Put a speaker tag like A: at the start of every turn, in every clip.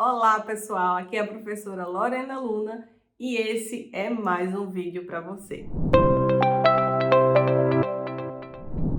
A: Olá pessoal, aqui é a professora Lorena Luna e esse é mais um vídeo para você.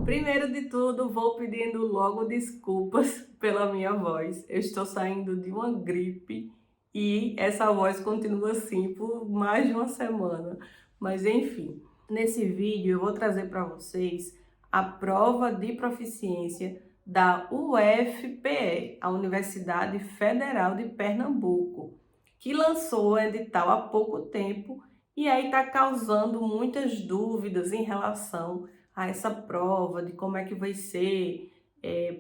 A: Primeiro de tudo, vou pedindo logo desculpas pela minha voz. Eu estou saindo de uma gripe e essa voz continua assim por mais de uma semana. Mas enfim, nesse vídeo eu vou trazer para vocês a prova de proficiência da UFPE, a Universidade Federal de Pernambuco, que lançou o edital há pouco tempo e aí está causando muitas dúvidas em relação a essa prova, de como é que vai ser,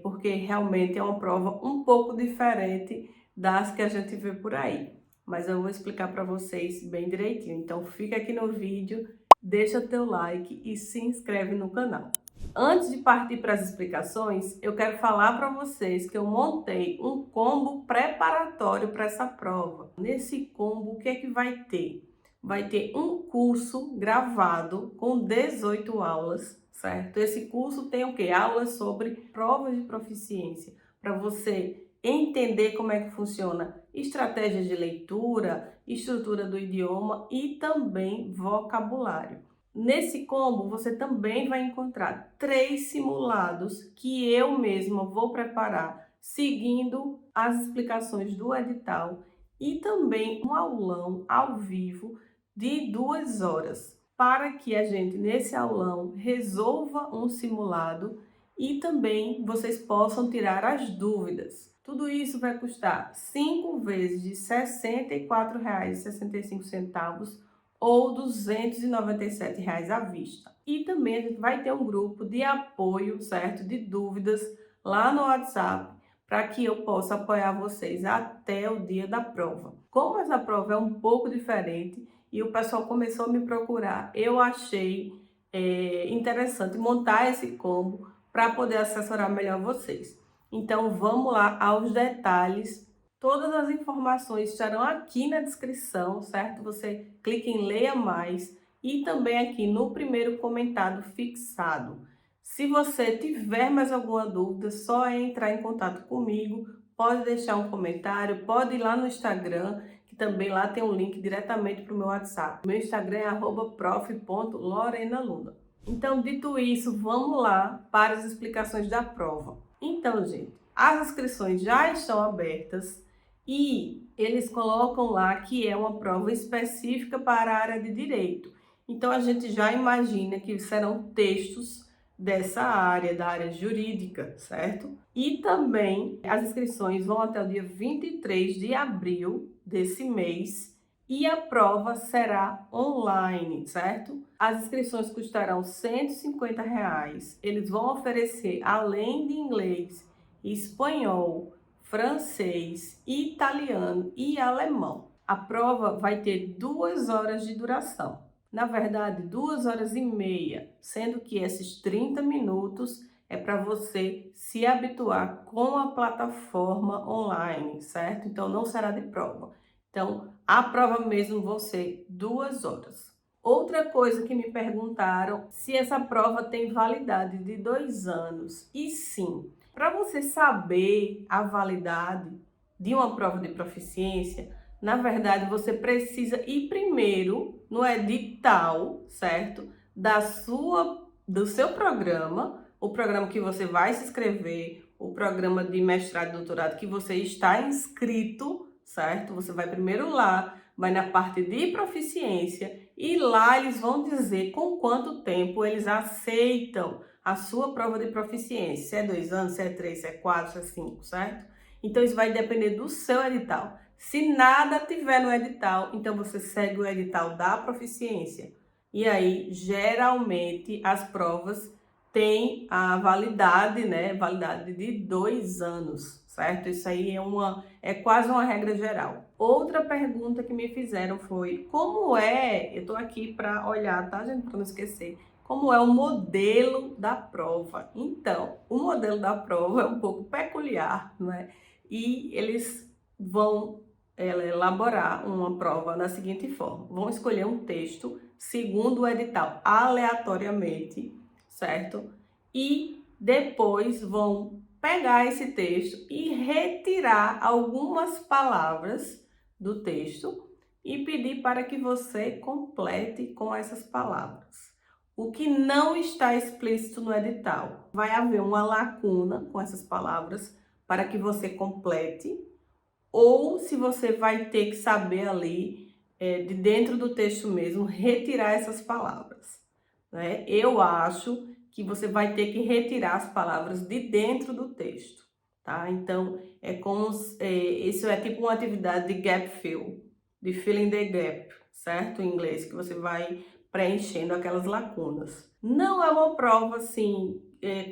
A: porque realmente é uma prova um pouco diferente das que a gente vê por aí. Mas eu vou explicar para vocês bem direitinho. Então fica aqui no vídeo, deixa teu like e se inscreve no canal. Antes de partir para as explicações, eu quero falar para vocês que eu montei um combo preparatório para essa prova. Nesse combo, o que é que vai ter? Vai ter um curso gravado com 18 aulas, certo? Esse curso tem o quê? Aulas sobre provas de proficiência, para você entender como é que funciona estratégias de leitura, estrutura do idioma e também vocabulário. Nesse combo, você também vai encontrar 3 simulados que eu mesma vou preparar seguindo as explicações do edital e também um aulão ao vivo de 2 horas, para que a gente, nesse aulão, resolva um simulado e também vocês possam tirar as dúvidas. Tudo isso vai custar 5 vezes de R$ 64,65 ou R$ 297 à vista. E também a gente vai ter um grupo de apoio, certo? De dúvidas lá no WhatsApp, para que eu possa apoiar vocês até o dia da prova. Como essa prova é um pouco diferente e o pessoal começou a me procurar, eu achei interessante montar esse combo para poder assessorar melhor vocês. Então vamos lá aos detalhes. Todas as informações estarão aqui na descrição, certo? Você clica em Leia Mais e também aqui no primeiro comentário fixado. Se você tiver mais alguma dúvida, só é entrar em contato comigo, pode deixar um comentário, pode ir lá no Instagram, que também lá tem um link diretamente para o meu WhatsApp. Meu Instagram é @prof.lorenaluna. Então, dito isso, vamos lá para as explicações da prova. Então, gente, as inscrições já estão abertas e eles colocam lá que é uma prova específica para a área de direito. Então, a gente já imagina que serão textos dessa área, da área jurídica, certo? E também as inscrições vão até o dia 23 de abril desse mês e a prova será online, certo? As inscrições custarão R$ 150. Eles vão oferecer, além de inglês, espanhol, francês, italiano e alemão. A prova vai ter 2 horas de duração. Na verdade, 2 horas e meia, sendo que esses 30 minutos é para você se habituar com a plataforma online, certo? Então, não será de prova. Então, a prova mesmo vão ser 2 horas. Outra coisa que me perguntaram, se essa prova tem validade de 2 anos. E sim, para você saber a validade de uma prova de proficiência, na verdade, você precisa ir primeiro no edital, certo? Do seu programa, o programa que você vai se inscrever, o programa de mestrado e doutorado que você está inscrito, certo? Você vai primeiro lá, vai na parte de proficiência e lá eles vão dizer com quanto tempo eles aceitam a sua prova de proficiência. Se é 2 anos, se é 3, se é 4, se é 5, certo? Então isso vai depender do seu edital. Se nada tiver no edital, então você segue o edital da proficiência. E aí, geralmente, as provas têm a validade, né? Validade de 2 anos, certo? Isso aí é quase uma regra geral. Outra pergunta que me fizeram foi, eu tô aqui para olhar, tá, gente? Para não esquecer. Como é o modelo da prova? Então, o modelo da prova é um pouco peculiar, né? E eles vão elaborar uma prova da seguinte forma: vão escolher um texto segundo o edital, aleatoriamente, certo? E depois vão pegar esse texto e retirar algumas palavras do texto e pedir para que você complete com essas palavras. O que não está explícito no edital. Vai haver uma lacuna com essas palavras para que você complete, ou se você vai ter que saber ali, de dentro do texto mesmo, retirar essas palavras, né? Eu acho que você vai ter que retirar as palavras de dentro do texto, tá? Então, isso é tipo uma atividade de gap fill, de filling the gap, certo? Em inglês, que você vai preenchendo aquelas lacunas. Não é uma prova, assim,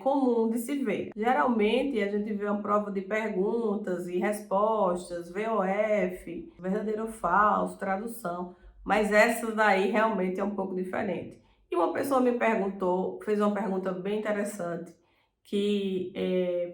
A: comum de se ver. Geralmente, a gente vê uma prova de perguntas e respostas, VOF, verdadeiro ou falso, tradução, mas essa daí realmente é um pouco diferente. E uma pessoa me perguntou, fez uma pergunta bem interessante, que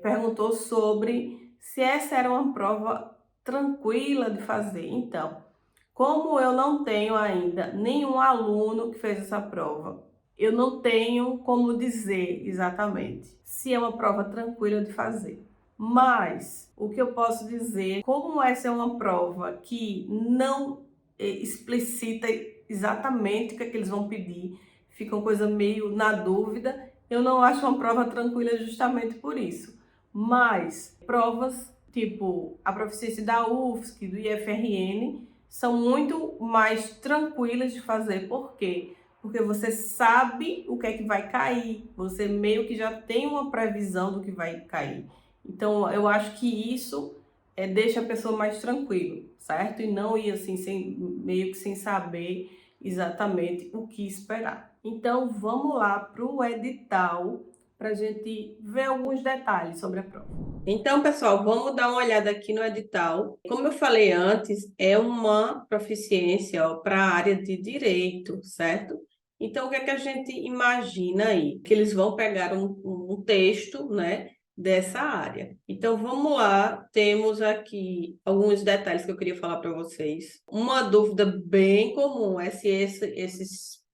A: perguntou sobre se essa era uma prova tranquila de fazer. Então, como eu não tenho ainda nenhum aluno que fez essa prova, eu não tenho como dizer exatamente se é uma prova tranquila de fazer. Mas o que eu posso dizer, como essa é uma prova que não explicita exatamente o que é que eles vão pedir, fica uma coisa meio na dúvida, eu não acho uma prova tranquila justamente por isso. Mas provas tipo a proficiência da UFSC, do IFRN, são muito mais tranquilas de fazer. Por quê? Porque você sabe o que é que vai cair, você meio que já tem uma previsão do que vai cair. Então, eu acho que isso deixa a pessoa mais tranquila, certo? E não ir assim, meio que sem saber exatamente o que esperar. Então, vamos lá para o edital para a gente ver alguns detalhes sobre a prova. Então, pessoal, vamos dar uma olhada aqui no edital. Como eu falei antes, é uma proficiência para a área de direito, certo? Então, o que é que a gente imagina aí? Que eles vão pegar um texto, né, dessa área. Então, vamos lá, temos aqui alguns detalhes que eu queria falar para vocês. Uma dúvida bem comum é se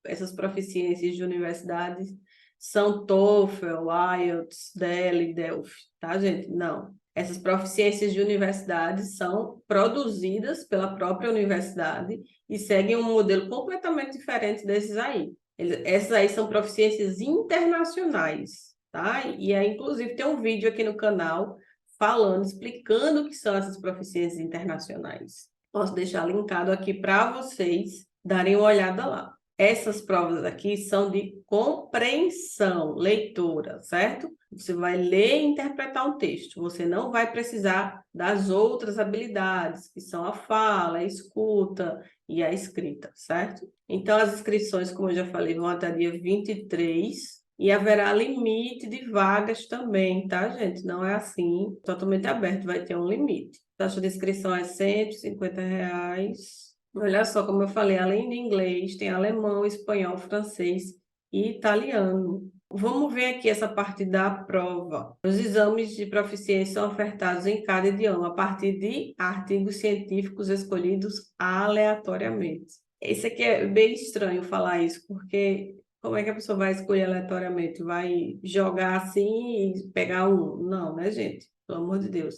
A: essas proficiências de universidades são TOEFL, IELTS, DEL, Delphi, tá, gente? Não. Essas proficiências de universidades são produzidas pela própria universidade e seguem um modelo completamente diferente desses aí. Essas aí são proficiências internacionais, tá? E aí, inclusive, tem um vídeo aqui no canal falando, explicando o que são essas proficiências internacionais. Posso deixar linkado aqui para vocês darem uma olhada lá. Essas provas aqui são de compreensão, leitura, certo? Você vai ler e interpretar um texto. Você não vai precisar das outras habilidades, que são a fala, a escuta e a escrita, certo? Então, as inscrições, como eu já falei, vão até dia 23 e haverá limite de vagas também, tá, gente? Não é assim, totalmente aberto, vai ter um limite. A taxa de inscrição é R$ 150. Olha só, como eu falei, além de inglês, tem alemão, espanhol, francês e italiano. Vamos ver aqui essa parte da prova. Os exames de proficiência são ofertados em cada idioma a partir de artigos científicos escolhidos aleatoriamente. Esse aqui é bem estranho falar isso, porque como é que a pessoa vai escolher aleatoriamente? Vai jogar assim e pegar um? Não, né, gente? Pelo amor de Deus.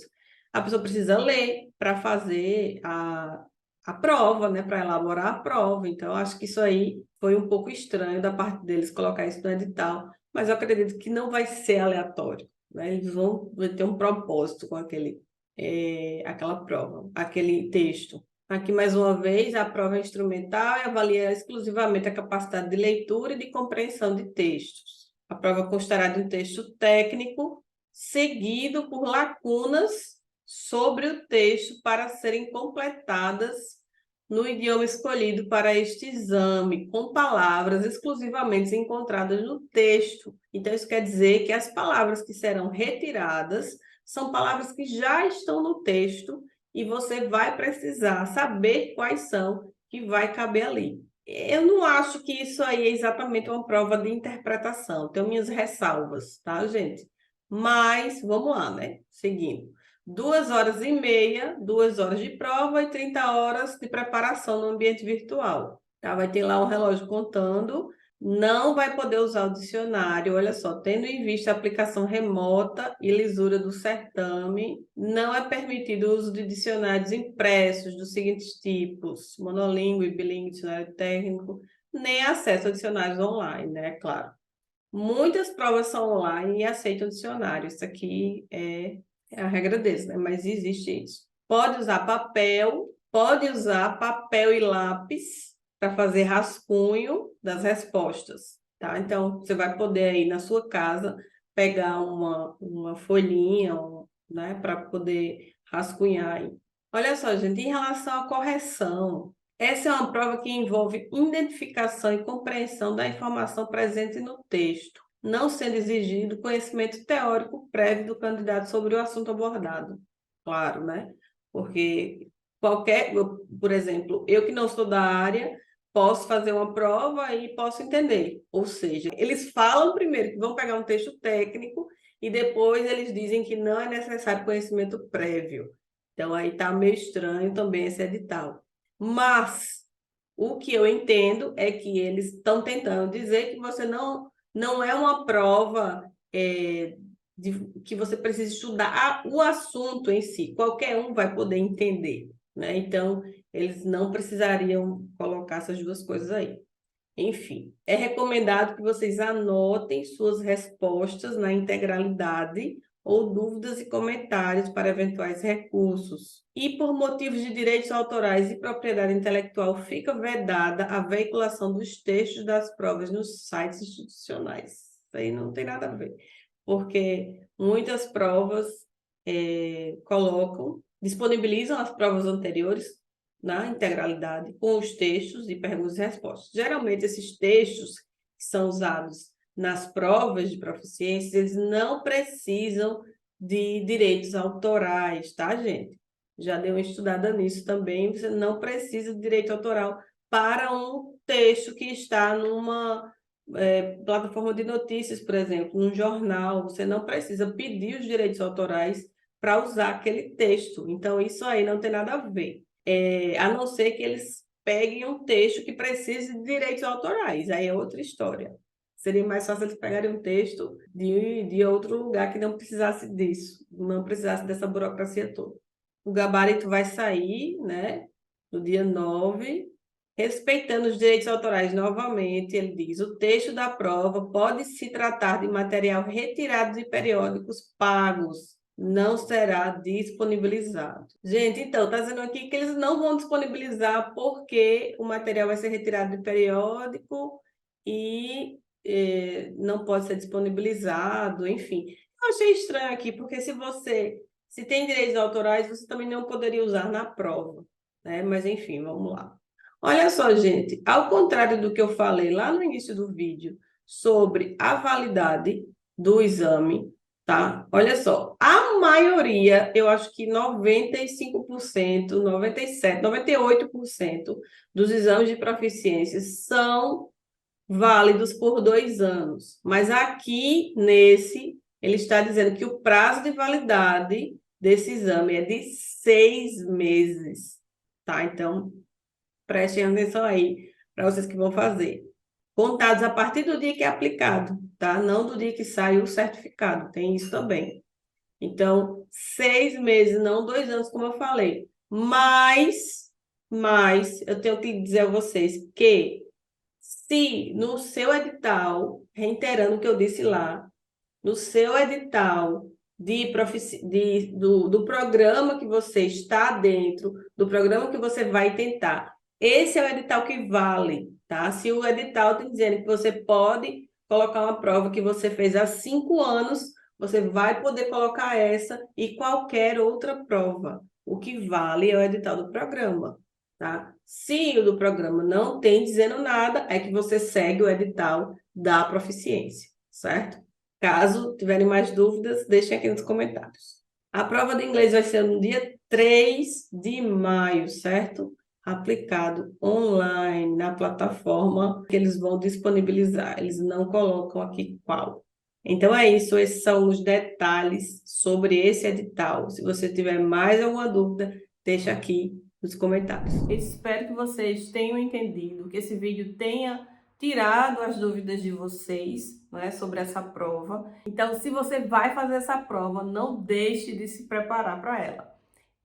A: A pessoa precisa ler para fazer a prova, né, para elaborar a prova. Então, acho que isso aí foi um pouco estranho da parte deles colocar isso no edital, mas eu acredito que não vai ser aleatório, né? Eles vão ter um propósito com aquela prova, aquele texto. Aqui, mais uma vez, a prova instrumental avalia exclusivamente a capacidade de leitura e de compreensão de textos. A prova constará de um texto técnico, seguido por lacunas sobre o texto para serem completadas no idioma escolhido para este exame, com palavras exclusivamente encontradas no texto. Então, isso quer dizer que as palavras que serão retiradas são palavras que já estão no texto e você vai precisar saber quais são que vai caber ali. Eu não acho que isso aí é exatamente uma prova de interpretação. Tenho minhas ressalvas, tá, gente? Mas, vamos lá, né? Seguindo. 2 horas e meia, 2 horas de prova e 30 horas de preparação no ambiente virtual. Tá? Vai ter lá um relógio contando não vai poder usar o dicionário, olha só, tendo em vista a aplicação remota e lisura do certame, não é permitido o uso de dicionários impressos dos seguintes tipos: monolíngue, bilíngue, dicionário técnico, nem acesso a dicionários online, né? Claro. Muitas provas são online e aceitam dicionário. Isso aqui é a regra deles, né? Mas existe isso. Pode usar papel e lápis para fazer rascunho das respostas, tá? Então, você vai poder aí na sua casa pegar uma folhinha, né, para poder rascunhar aí. Olha só, gente, em relação à correção, essa é uma prova que envolve identificação e compreensão da informação presente no texto, não sendo exigido conhecimento teórico prévio do candidato sobre o assunto abordado. Claro, né? Porque por exemplo, eu que não sou da área, posso fazer uma prova e posso entender. Ou seja, eles falam primeiro que vão pegar um texto técnico e depois eles dizem que não é necessário conhecimento prévio. Então aí está meio estranho também esse edital. Mas o que eu entendo é que eles estão tentando dizer que você não é uma prova que você precisa estudar o assunto em si. Qualquer um vai poder entender, né? Então, eles não precisariam colocar essas duas coisas aí. Enfim, é recomendado que vocês anotem suas respostas na integralidade ou dúvidas e comentários para eventuais recursos. E por motivos de direitos autorais e propriedade intelectual, fica vedada a veiculação dos textos das provas nos sites institucionais. Isso aí não tem nada a ver, porque muitas provas disponibilizam as provas anteriores na integralidade, com os textos e perguntas e respostas. Geralmente, esses textos que são usados nas provas de proficiência, eles não precisam de direitos autorais, tá, gente? Já dei uma estudada nisso também, você não precisa de direito autoral para um texto que está numa plataforma de notícias, por exemplo, num jornal, você não precisa pedir os direitos autorais para usar aquele texto. Então, isso aí não tem nada a ver. A não ser que eles peguem um texto que precise de direitos autorais, aí é outra história. Seria mais fácil eles pegarem um texto de outro lugar que não precisasse disso, não precisasse dessa burocracia toda. O gabarito vai sair, né, no dia 9, respeitando os direitos autorais novamente, ele diz: o texto da prova pode se tratar de material retirado de periódicos pagos, não será disponibilizado. Gente, então, está dizendo aqui que eles não vão disponibilizar porque o material vai ser retirado de periódico e não pode ser disponibilizado, enfim. Eu achei estranho aqui, porque se tem direitos autorais, você também não poderia usar na prova, né? Mas, enfim, vamos lá. Olha só, gente, ao contrário do que eu falei lá no início do vídeo sobre a validade do exame, tá? Olha só, a maioria, eu acho que 95%, 97%, 98% dos exames de proficiência são válidos por 2 anos. Mas aqui, ele está dizendo que o prazo de validade desse exame é de 6 meses, tá? Então, prestem atenção aí para vocês que vão fazer. Contados a partir do dia que é aplicado, tá? Não do dia que sai o certificado, tem isso também. Então, 6 meses, não 2 anos, como eu falei. Mas eu tenho que dizer a vocês que se no seu edital, reiterando o que eu disse lá, no seu edital do programa que você está dentro, do programa que você vai tentar, esse é o edital que vale, tá? Se o edital está dizendo que você pode colocar uma prova que você fez há 5 anos, você vai poder colocar essa e qualquer outra prova. O que vale é o edital do programa, tá? Se o do programa não tem dizendo nada, é que você segue o edital da proficiência, certo? Caso tiverem mais dúvidas, deixem aqui nos comentários. A prova de inglês vai ser no dia 3 de maio, certo? Aplicado online na plataforma que eles vão disponibilizar. Eles não colocam aqui qual. Então é isso, esses são os detalhes sobre esse edital. Se você tiver mais alguma dúvida, deixa aqui nos comentários. Espero que vocês tenham entendido, que esse vídeo tenha tirado as dúvidas de vocês, né, sobre essa prova. Então, se você vai fazer essa prova, não deixe de se preparar para ela.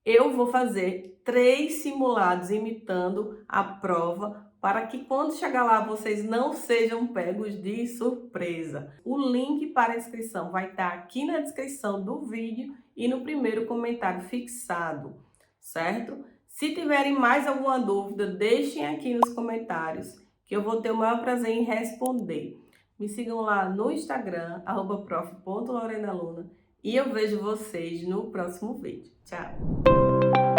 A: Eu vou fazer 3 simulados imitando a prova para que quando chegar lá vocês não sejam pegos de surpresa. O link para a inscrição vai estar aqui na descrição do vídeo e no primeiro comentário fixado, certo? Se tiverem mais alguma dúvida, deixem aqui nos comentários que eu vou ter o maior prazer em responder. Me sigam lá no Instagram, @prof.laurenaluna, e eu vejo vocês no próximo vídeo. Tchau!